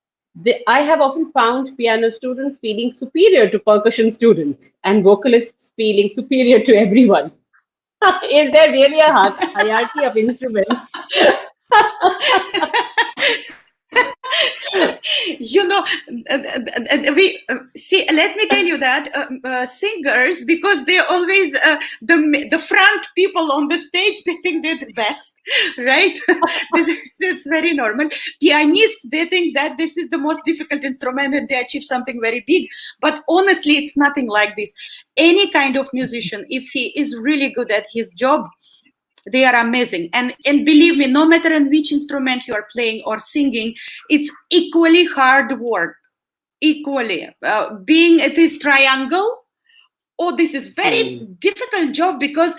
Speaker 1: I have often found piano students feeling superior to percussion students, and vocalists feeling superior to everyone. Is there really a hierarchy of instruments?
Speaker 2: Yeah, you know, we see. Let me tell you that singers, because they always the front people on the stage, they think they're the best, right? It's very normal. Pianists, they think that this is the most difficult instrument and they achieve something very big. But honestly, it's nothing like this. Any kind of musician, if he is really good at his job, they are amazing. And believe me, no matter in which instrument you are playing or singing, it's equally hard work. Equally, being at this triangle, oh, this is very
Speaker 1: Mm.
Speaker 2: difficult job, because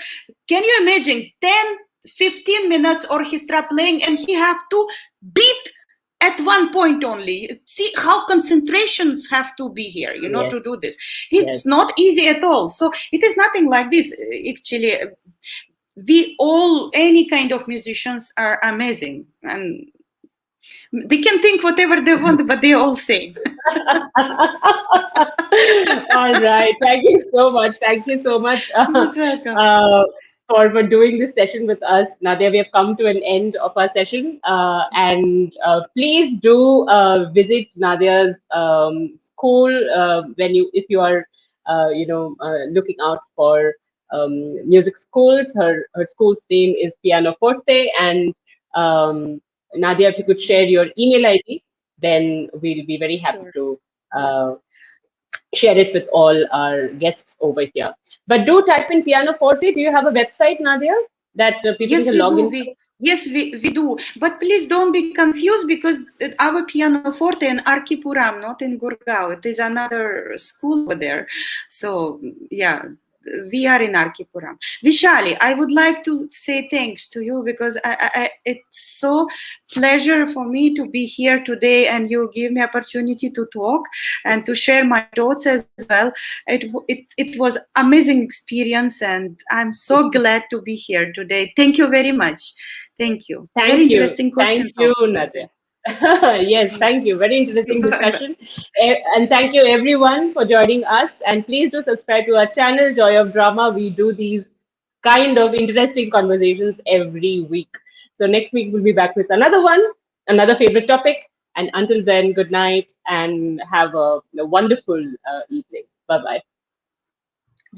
Speaker 2: can you imagine 10-15 minutes orchestra playing and he have to beat at one point only. See how concentrations have to be here,
Speaker 1: Yes,
Speaker 2: to do this.
Speaker 1: yes.
Speaker 2: It's not easy at all. So it is nothing like this. Actually, we all, any kind of musicians are amazing, and they can think whatever they want, but they're all same.
Speaker 1: All right. Thank you so much. Thank you so much
Speaker 2: Most welcome.
Speaker 1: uh, for doing this session with us. Nadia, we have come to an end of our session. And please do visit Nadia's school when if you are, looking out for music schools. Her school's name is Pianoforte. And Nadia, if you could share your email ID, then we'll be very happy
Speaker 2: Sure.
Speaker 1: to uh, share it with all our guests over here. But do type in pianoforte. Do you have a website, Nadia, that people
Speaker 2: Yes,
Speaker 1: can
Speaker 2: we
Speaker 1: log
Speaker 2: do.
Speaker 1: into?
Speaker 2: We do. But please don't be confused, because our pianoforte in Archipuram, not in Gurgaon. It is another school over there. So yeah, we are in Archipuram. Vishali, I would like to say thanks to you, because it's so pleasure for me to be here today, and you give me opportunity to talk and to share my thoughts as well. It was amazing experience, and I'm so glad to be here today. Thank you very much. Thank you. Very
Speaker 1: Thank you.
Speaker 2: interesting
Speaker 1: Thank
Speaker 2: questions
Speaker 1: you,
Speaker 2: also.
Speaker 1: Nadia. Yes, thank you. Very interesting
Speaker 2: Bye bye.
Speaker 1: discussion. And thank you everyone for joining us. And please do subscribe to our channel, Joy of Drama. We do these kind of interesting conversations every week. So next week we'll be back with another one, another favorite topic. And until then, good night and have a wonderful evening. Bye bye.